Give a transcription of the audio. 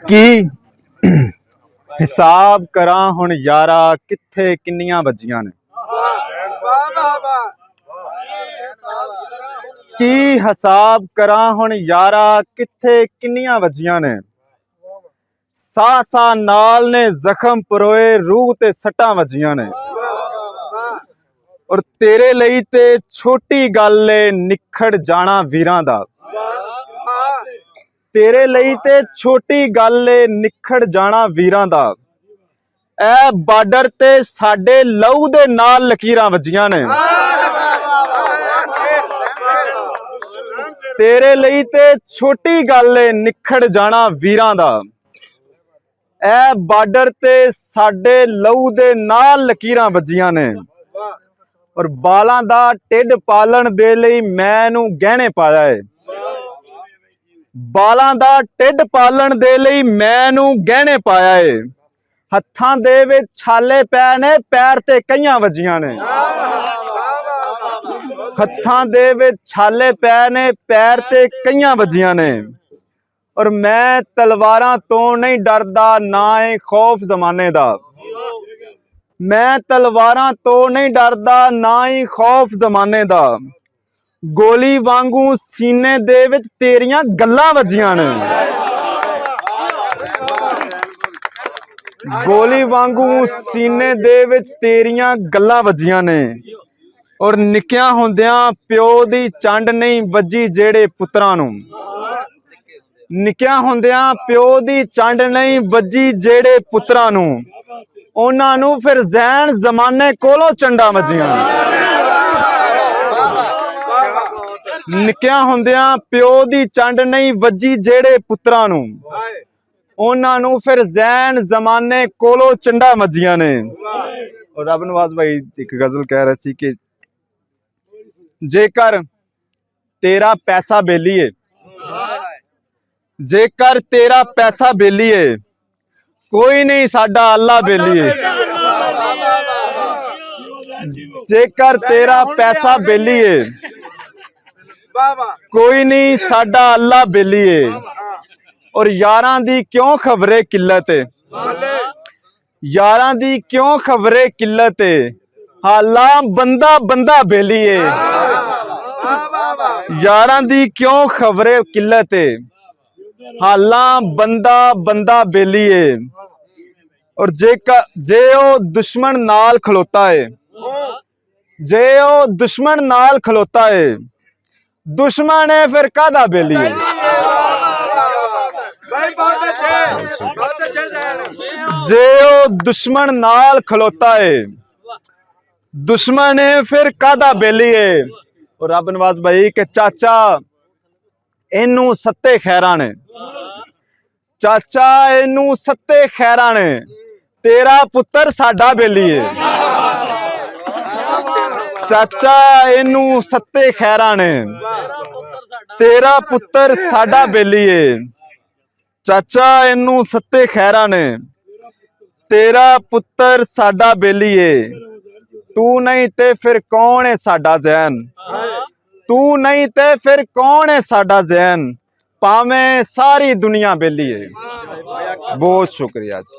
की हिसाब करा हुण यारा कित्थे किन्नियां वजियां ने। की हिसाब करा हुण यारा कित्थे किन्नियां वजियां ने। सा सा नाल ने जख्म परोए रूह ते सट्टां वजियां ने। और तेरे लई ते छोटी गल ए निखड़ जाना वीरां दा। तेरे लई ते छोटी गल ए निखड़ जाना वीरां दा। ए बार्डर ते साडे लहू दे नाल लकीरां वजियां ने। तेरे लई ते छोटी गल ए निखड़ जाना वीरां दा। ए बार्डर ते साडे लहू दे नाल लकीरां वजियां ने। और बालां दा ढिड पालन दे लई मैनू गहने पाया है। बालां दा ढिड पालन दे लई मैनू गहने पाया है। हत्थां दे विच छाले पै ने पैर ते कईयां वजियां ने। हत्थां दे विच छाले पै ने पैर ते कईयां वजियां ने। और मैं तलवारां तो नहीं डरदा ना है खौफ जमाने दा। मैं तलवारां तो नहीं डरदा ना ही खौफ जमाने दा। गोली वांगू सीने दे विच तेरियां गल्लां वजियां ने। गोली वांगू सीने दे विच तेरियां गल्लां वजियां ने। और निक्कियां हुंदियां प्यो दी चंड नहीं वजी जेड़े पुत्रां नूं। निक्कियां हुंदियां प्यो दी चंड नहीं वजी जेड़े पुत्रां नूं। उन्हां नूं फिर जैन जमाने कोलों चंडा वजियां। निक्कियां हुंदियां प्यो दी चंड नहीं वजी जेड़े पुत्रां नूं। उन्हां नूं फिर जैन जमाने कोलों चंडा वजियां ने। और रब नवाज भाई एक गजल कह रहे सी कि जेकर तेरा पैसा बेली है, जेकर तेरा पैसा बेली है, कोई नहीं साडा अल्लाह बेली है। जेकर तेरा पैसा बेली है, कोई नहीं साडा अल्लाह बेली है। और यारां दी क्यों खबरे किल्लत है, यारां दी क्यों खबरे किल्लत है। हालां बंदा बंदा बेली है। यारां दी क्यों खबरे किल्लत है। हालां बंदा बंदा बेली है। और जे ओ दुश्मन नाल खलोता है, जे ओ दुश्मन नाल खलोता है, दुश्मन है फिर कादा बेली है। जे ओ दुश्मन नाल खलोता है, दुश्मन है फिर कादा बेली है। और रब नवाज भाई के चाचा इनू सत्ते खैरा ने, चाचा इनू सत्ते खैरा ने, तेरा पुत्र साडा बेली है। चाचा इनू सत्ते खैरा ने, तेरा पुत्र साडा बेली है। चाचा इनू सत्ते खैरा ने, तेरा पुत्र साडा बेली है। तू नहीं ते फिर कौन है साडा जैन, तू नहीं ते फिर कौन है साडा जैन, भावें सारी दुनिया बेली है। बहुत शुक्रिया जी।